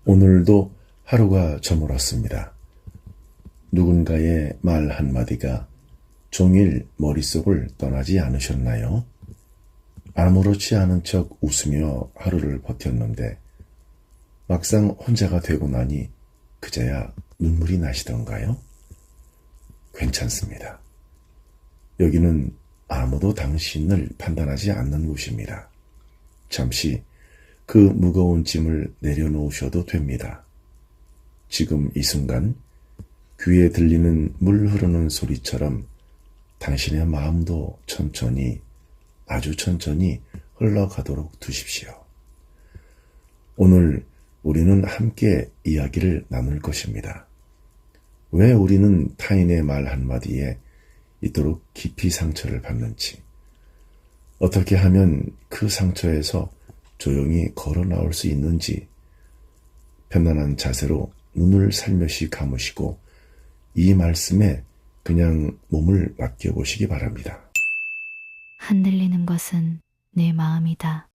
오늘도 하루가 저물었습니다. 누군가의 말 한마디가 종일 머릿속을 떠나지 않으셨나요? 아무렇지 않은 척 웃으며 하루를 버텼는데 막상 혼자가 되고 나니 그제야 눈물이 나시던가요? 괜찮습니다. 여기는 아무도 당신을 판단하지 않는 곳입니다. 잠시 그 무거운 짐을 내려놓으셔도 됩니다. 지금 이 순간 귀에 들리는 물 흐르는 소리처럼 당신의 마음도 천천히, 아주 천천히 흘러가도록 두십시오. 오늘 우리는 함께 이야기를 나눌 것입니다. 왜 우리는 타인의 말 한마디에 이토록 깊이 상처를 받는지, 어떻게 하면 그 상처에서 조용히 걸어 나올 수 있는지, 편안한 자세로 눈을 살며시 감으시고 이 말씀에 그냥 몸을 맡겨보시기 바랍니다. 흔들리는 것은 내 마음이다.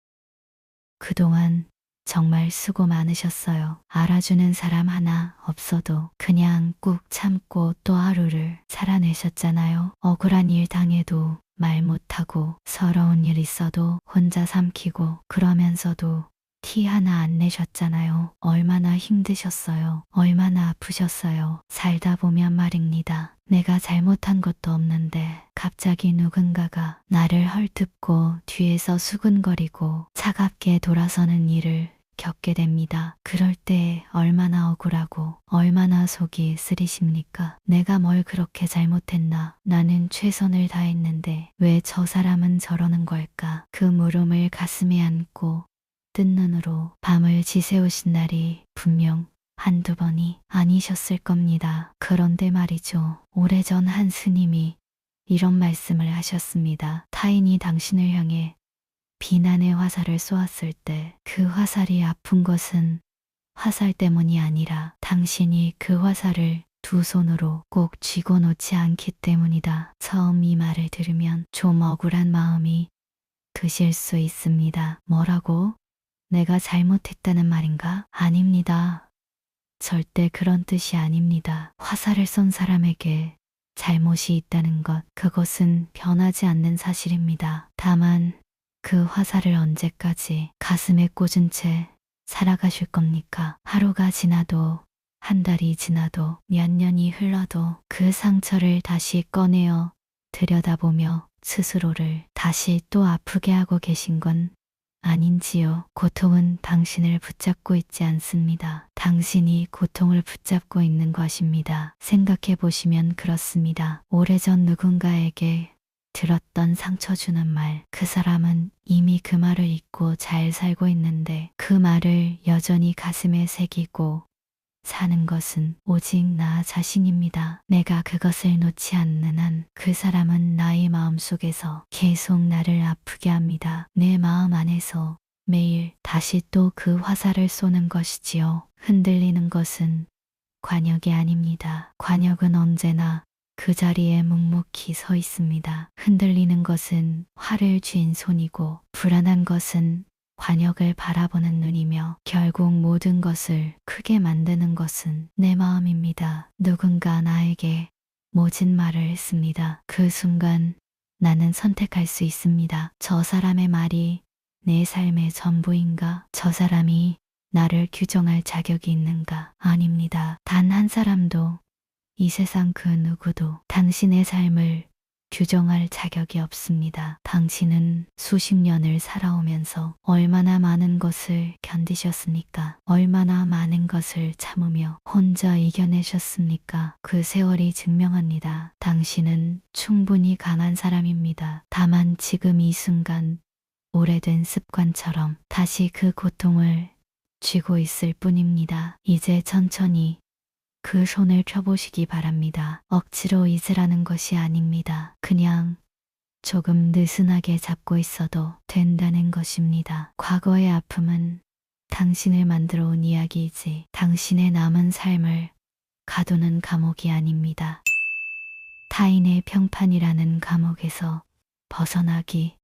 그동안 정말 수고 많으셨어요. 알아주는 사람 하나 없어도 그냥 꾹 참고 또 하루를 살아내셨잖아요. 억울한 일 당해도 말 못하고 서러운 일 있어도 혼자 삼키고 그러면서도 티 하나 안 내셨잖아요. 얼마나 힘드셨어요. 얼마나 아프셨어요. 살다 보면 말입니다. 내가 잘못한 것도 없는데 갑자기 누군가가 나를 헐뜯고 뒤에서 수근거리고 차갑게 돌아서는 일을 겪게 됩니다. 그럴 때 얼마나 억울하고 얼마나 속이 쓰리십니까? 내가 뭘 그렇게 잘못했나? 나는 최선을 다했는데 왜 저 사람은 저러는 걸까? 그 물음을 가슴에 안고 뜬 눈으로 밤을 지새우신 날이 분명 한두 번이 아니셨을 겁니다. 그런데 말이죠. 오래전 한 스님이 이런 말씀을 하셨습니다. 타인이 당신을 향해 비난의 화살을 쏘았을 때 그 화살이 아픈 것은 화살 때문이 아니라 당신이 그 화살을 두 손으로 꼭 쥐고 놓지 않기 때문이다. 처음 이 말을 들으면 좀 억울한 마음이 드실 수 있습니다. 뭐라고? 내가 잘못했다는 말인가? 아닙니다. 절대 그런 뜻이 아닙니다. 화살을 쏜 사람에게 잘못이 있다는 것, 그것은 변하지 않는 사실입니다. 다만 그 화살을 언제까지 가슴에 꽂은 채 살아가실 겁니까? 하루가 지나도 한 달이 지나도 몇 년이 흘러도 그 상처를 다시 꺼내어 들여다보며 스스로를 다시 또 아프게 하고 계신 건 아닌지요. 고통은 당신을 붙잡고 있지 않습니다. 당신이 고통을 붙잡고 있는 것입니다. 생각해 보시면 그렇습니다. 오래전 누군가에게 들었던 상처 주는 말, 그 사람은 이미 그 말을 잊고 잘 살고 있는데 그 말을 여전히 가슴에 새기고 사는 것은 오직 나 자신입니다. 내가 그것을 놓지 않는 한 그 사람은 나의 마음속에서 계속 나를 아프게 합니다. 내 마음 안에서 매일 다시 또 그 화살을 쏘는 것이지요. 흔들리는 것은 관역이 아닙니다. 관역은 언제나 그 자리에 묵묵히 서 있습니다. 흔들리는 것은 화를 쥔 손이고 불안한 것은 관역을 바라보는 눈이며 결국 모든 것을 크게 만드는 것은 내 마음입니다. 누군가 나에게 모진 말을 했습니다. 그 순간 나는 선택할 수 있습니다. 저 사람의 말이 내 삶의 전부인가? 저 사람이 나를 규정할 자격이 있는가? 아닙니다. 단 한 사람도 이 세상 그 누구도 당신의 삶을 규정할 자격이 없습니다. 당신은 수십 년을 살아오면서 얼마나 많은 것을 견디셨습니까? 얼마나 많은 것을 참으며 혼자 이겨내셨습니까? 그 세월이 증명합니다. 당신은 충분히 강한 사람입니다. 다만 지금 이 순간 오래된 습관처럼 다시 그 고통을 쥐고 있을 뿐입니다. 이제 천천히 그 손을 펴보시기 바랍니다. 억지로 잊으라는 것이 아닙니다. 그냥 조금 느슨하게 잡고 있어도 된다는 것입니다. 과거의 아픔은 당신을 만들어 온 이야기이지 당신의 남은 삶을 가두는 감옥이 아닙니다. 타인의 평판이라는 감옥에서 벗어나기.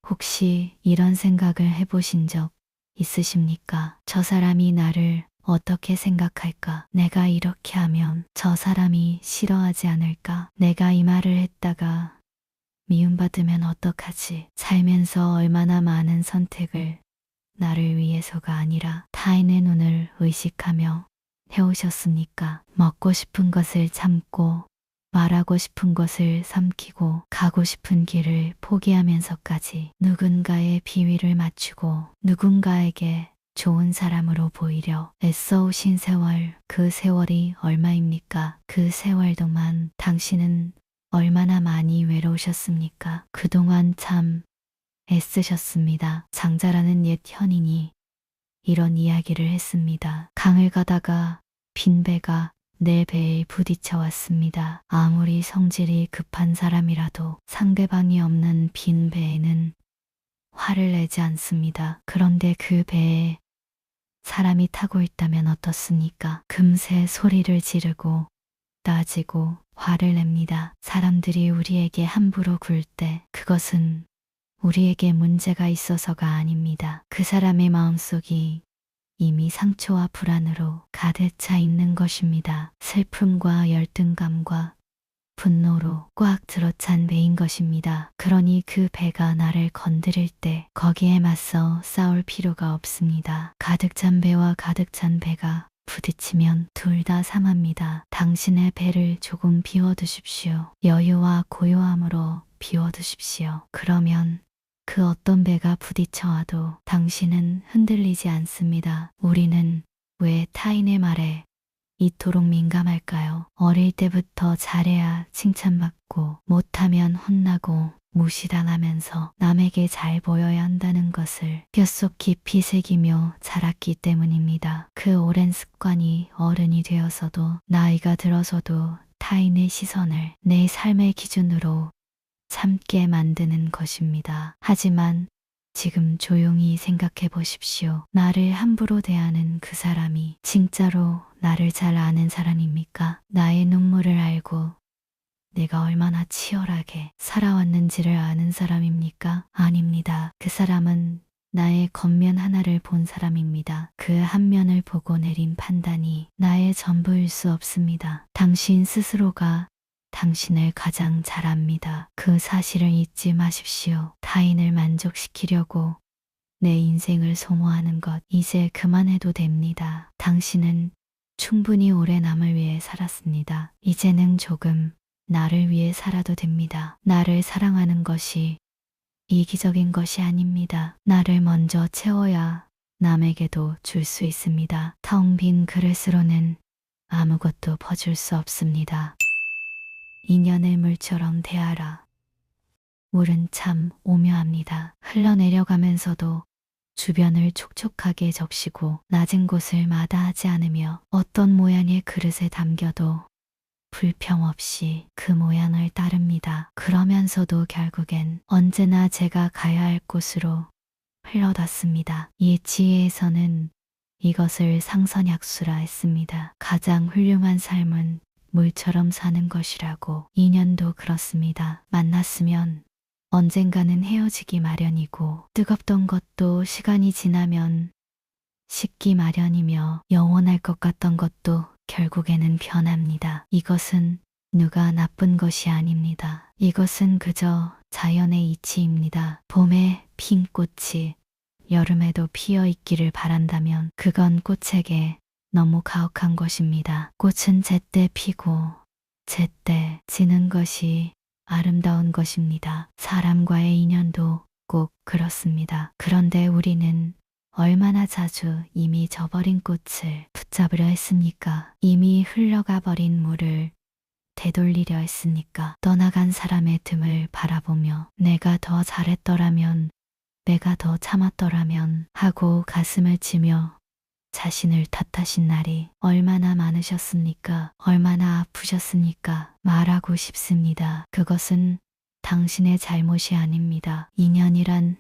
혹시 이런 생각을 해보신 적 있으십니까? 저 사람이 나를 어떻게 생각할까? 내가 이렇게 하면 저 사람이 싫어하지 않을까? 내가 이 말을 했다가 미움받으면 어떡하지? 살면서 얼마나 많은 선택을 나를 위해서가 아니라 타인의 눈을 의식하며 해오셨습니까? 먹고 싶은 것을 참고 말하고 싶은 것을 삼키고 가고 싶은 길을 포기하면서까지 누군가의 비위를 맞추고 누군가에게 좋은 사람으로 보이려 애써오신 세월, 그 세월이 얼마입니까? 그 세월 동안 당신은 얼마나 많이 외로우셨습니까? 그동안 참 애쓰셨습니다. 장자라는 옛 현인이 이런 이야기를 했습니다. 강을 가다가 빈 배가 내 배에 부딪혀 왔습니다. 아무리 성질이 급한 사람이라도 상대방이 없는 빈 배에는 화를 내지 않습니다. 그런데 그 배에 사람이 타고 있다면 어떻습니까? 금세 소리를 지르고 따지고 화를 냅니다. 사람들이 우리에게 함부로 굴 때 그것은 우리에게 문제가 있어서가 아닙니다. 그 사람의 마음속이 이미 상처와 불안으로 가득 차 있는 것입니다. 슬픔과 열등감과 분노로 꽉 들어찬 배인 것입니다. 그러니 그 배가 나를 건드릴 때 거기에 맞서 싸울 필요가 없습니다. 가득 찬 배와 가득 찬 배가 부딪히면 둘 다 상합니다. 당신의 배를 조금 비워두십시오. 여유와 고요함으로 비워두십시오. 그러면 그 어떤 배가 부딪혀와도 당신은 흔들리지 않습니다. 우리는 왜 타인의 말에 이토록 민감할까요? 어릴 때부터 잘해야 칭찬받고 못하면 혼나고 무시당하면서 남에게 잘 보여야 한다는 것을 뼛속 깊이 새기며 자랐기 때문입니다. 그 오랜 습관이 어른이 되어서도 나이가 들어서도 타인의 시선을 내 삶의 기준으로 참게 만드는 것입니다. 하지만 지금 조용히 생각해 보십시오. 나를 함부로 대하는 그 사람이 진짜로 나를 잘 아는 사람입니까? 나의 눈물을 알고 내가 얼마나 치열하게 살아왔는지를 아는 사람입니까? 아닙니다. 그 사람은 나의 겉면 하나를 본 사람입니다. 그 한 면을 보고 내린 판단이 나의 전부일 수 없습니다. 당신 스스로가 당신을 가장 잘 압니다. 그 사실을 잊지 마십시오. 타인을 만족시키려고 내 인생을 소모하는 것 이제 그만해도 됩니다. 당신은 충분히 오래 남을 위해 살았습니다. 이제는 조금 나를 위해 살아도 됩니다. 나를 사랑하는 것이 이기적인 것이 아닙니다. 나를 먼저 채워야 남에게도 줄 수 있습니다. 텅 빈 그릇으로는 아무것도 퍼줄 수 없습니다. 인연을 물처럼 대하라. 물은 참 오묘합니다. 흘러내려가면서도 주변을 촉촉하게 적시고 낮은 곳을 마다하지 않으며 어떤 모양의 그릇에 담겨도 불평 없이 그 모양을 따릅니다. 그러면서도 결국엔 언제나 제가 가야 할 곳으로 흘러갔습니다. 이 지혜에서는 이것을 상선약수라 했습니다. 가장 훌륭한 삶은 물처럼 사는 것이라고. 인연도 그렇습니다. 만났으면 언젠가는 헤어지기 마련이고 뜨겁던 것도 시간이 지나면 식기 마련이며 영원할 것 같던 것도 결국에는 변합니다. 이것은 누가 나쁜 것이 아닙니다. 이것은 그저 자연의 이치입니다. 봄에 핀 꽃이 여름에도 피어 있기를 바란다면 그건 꽃에게 너무 가혹한 것입니다. 꽃은 제때 피고 제때 지는 것이 아름다운 것입니다. 사람과의 인연도 꼭 그렇습니다. 그런데 우리는 얼마나 자주 이미 져버린 꽃을 붙잡으려 했습니까? 이미 흘러가 버린 물을 되돌리려 했습니까? 떠나간 사람의 틈을 바라보며 내가 더 잘했더라면, 내가 더 참았더라면 하고 가슴을 치며 자신을 탓하신 날이 얼마나 많으셨습니까? 얼마나 아프셨습니까? 말하고 싶습니다. 그것은 당신의 잘못이 아닙니다. 인연이란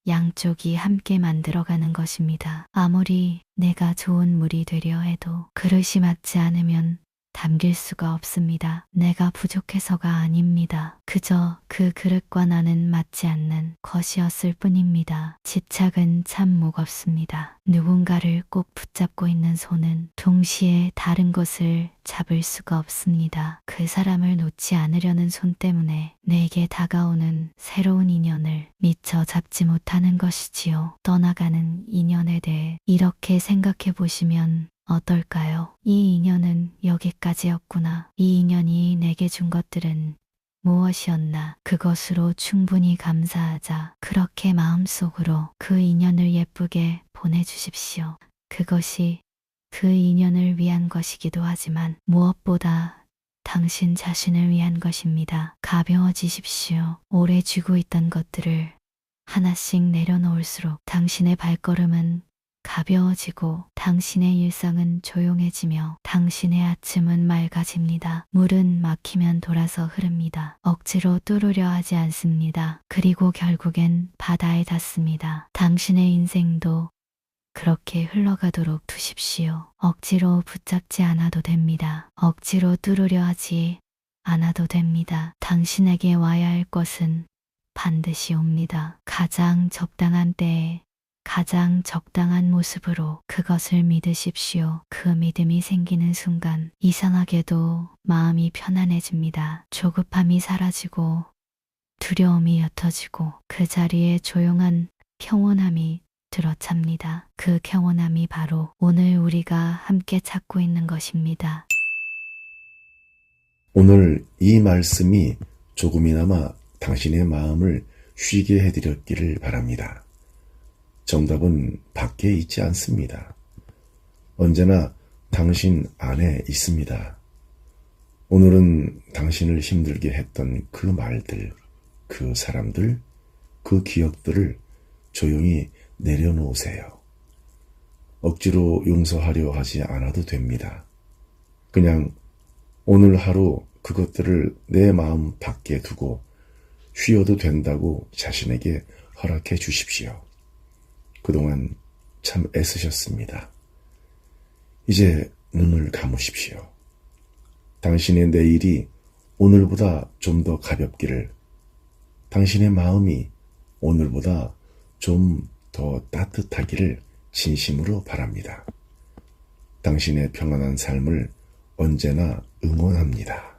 양쪽이 함께 만들어가는 것입니다. 아무리 내가 좋은 물이 되려 해도 그릇이 맞지 않으면 담길 수가 없습니다. 내가 부족해서가 아닙니다. 그저 그 그릇과 나는 맞지 않는 것이었을 뿐입니다. 집착은 참 무겁습니다. 누군가를 꼭 붙잡고 있는 손은 동시에 다른 것을 잡을 수가 없습니다. 그 사람을 놓지 않으려는 손 때문에 내게 다가오는 새로운 인연을 미처 잡지 못하는 것이지요. 떠나가는 인연에 대해 이렇게 생각해 보시면 어떨까요? 이 인연은 여기까지였구나. 이 인연이 내게 준 것들은 무엇이었나? 그것으로 충분히 감사하자. 그렇게 마음속으로 그 인연을 예쁘게 보내주십시오. 그것이 그 인연을 위한 것이기도 하지만 무엇보다 당신 자신을 위한 것입니다. 가벼워지십시오. 오래 쥐고 있던 것들을 하나씩 내려놓을수록 당신의 발걸음은 가벼워지고 당신의 일상은 조용해지며 당신의 아침은 맑아집니다. 물은 막히면 돌아서 흐릅니다. 억지로 뚫으려 하지 않습니다. 그리고 결국엔 바다에 닿습니다. 당신의 인생도 그렇게 흘러가도록 두십시오. 억지로 붙잡지 않아도 됩니다. 억지로 뚫으려 하지 않아도 됩니다. 당신에게 와야 할 것은 반드시 옵니다. 가장 적당한 때에 가장 적당한 모습으로 그것을 믿으십시오. 그 믿음이 생기는 순간 이상하게도 마음이 편안해집니다. 조급함이 사라지고 두려움이 옅어지고 그 자리에 조용한 평온함이 들어찹니다. 그 평온함이 바로 오늘 우리가 함께 찾고 있는 것입니다. 오늘 이 말씀이 조금이나마 당신의 마음을 쉬게 해드렸기를 바랍니다. 정답은 밖에 있지 않습니다. 언제나 당신 안에 있습니다. 오늘은 당신을 힘들게 했던 그 말들, 그 사람들, 그 기억들을 조용히 내려놓으세요. 억지로 용서하려 하지 않아도 됩니다. 그냥 오늘 하루 그것들을 내 마음 밖에 두고 쉬어도 된다고 자신에게 허락해 주십시오. 그동안 참 애쓰셨습니다. 이제 눈을 감으십시오. 당신의 내일이 오늘보다 좀 더 가볍기를, 당신의 마음이 오늘보다 좀 더 따뜻하기를 진심으로 바랍니다. 당신의 평안한 삶을 언제나 응원합니다.